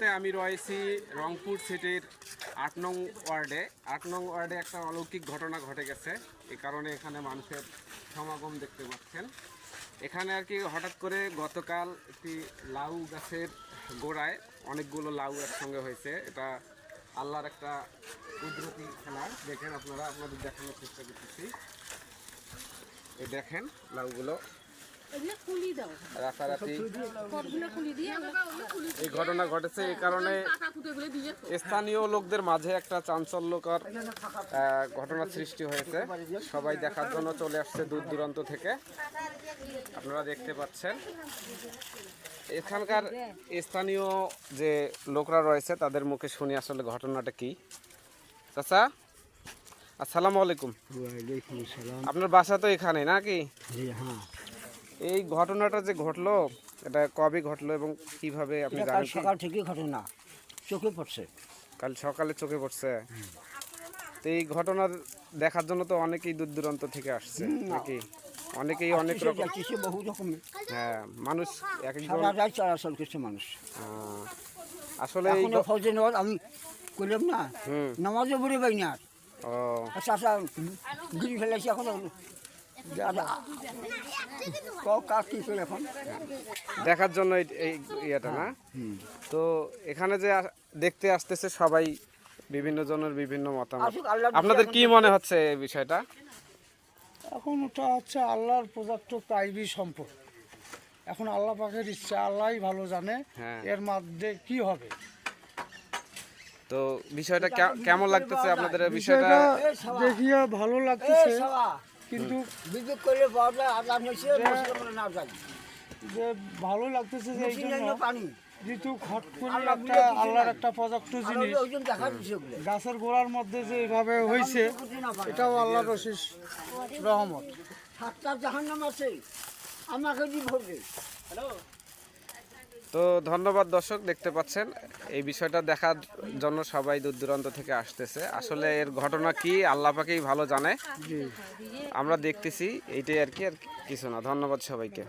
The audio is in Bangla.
মুহূর্তে আমি রয়েছি রংপুর সিটির ৮ নং ওয়ার্ডে। ৮ নং ওয়ার্ডে একটা অলৌকিক ঘটনা ঘটে গেছে, এই কারণে এখানে মানুষের সমাগম দেখতে পাচ্ছেন। এখানে আর কি হঠাৎ করে গতকাল একটি লাউ গাছের গোড়ায় অনেকগুলো লাউ একসঙ্গে হয়েছে। এটা আল্লাহর একটা কুদরতি খেলা। দেখেন আপনারা, আপনাদের দেখানোর চেষ্টা করতেছি। এই দেখেন লাউগুলো রাতারাতি এই ঘটনা ঘটেছে। এই কারণে স্থানীয় লোকদের মাঝে একটা চাঞ্চল্যকর ঘটনা সৃষ্টি হয়েছে। সবাই দেখার জন্য চলে আসছে দূর দূরান্ত থেকে। আপনারা দেখতে পাচ্ছেন এখানকার স্থানীয় যে লোকরা রয়েছে তাদের মুখে শুনি আসলে ঘটনাটা কি। চাচা, আসসালামু আলাইকুম। আপনার বাসা তো এখানে নাকি? এই ঘটনাটা যে ঘটলো, এটা কবে ঘটলো এবং কিভাবে আপনি জানেন? সকাল থেকেই ঘটনা চোখে পড়ছে। কাল সকালে চোখে পড়ছে। তো এই ঘটনা দেখার জন্য তো অনেকেই দূর দূরান্ত থেকে আসছে নাকি? অনেকেই অনেক রকম, বহু রকমের হ্যাঁ, মানুষ এক একজন চলাচল করছে মানুষ। আসলে আমি করলাম না, নামাজও পড়ে পাই না। চাষা ঘুরি ফেলেছি এখন এখন দেখার জন্য এই ইয়েটা না। তো এখানে যে দেখতে আসতেছে সবাই, বিভিন্ন জনের বিভিন্ন মতামত। আপনাদের কি মনে হচ্ছে এই বিষয়টা? এখন ওটা হচ্ছে আল্লাহর প্রদত্ত প্রাইভেট সম্পদ। এখন আল্লাহ পাকের ইচ্ছা, আল্লাহই ভালো জানে এর মধ্যে কি হবে। তো বিষয়টা কেমন লাগতেছে আপনাদের? বিষয়টা দেখিয়ে ভালো লাগতেছে, কিন্তু যে ভালো লাগতেছে যে এই জন্য যেহেতু ঘট করে একটা আল্লাহর একটা প্রদত্ত জিনিস গাছের গোড়ার মধ্যে যে এইভাবে হয়েছে, এটাও আল্লাহর অশেষ রহমত। তো ধন্যবাদ দর্শক, দেখতে পাচ্ছেন এই বিষয়টা দেখার জন্য সবাই দূর দূরান্ত থেকে আসতেছে। আসলে এর ঘটনা কি আল্লাহ পাকেই ভালো জানে, আমরা দেখতেছি এইটাই আর কি, আর কিছু না। ধন্যবাদ সবাইকে।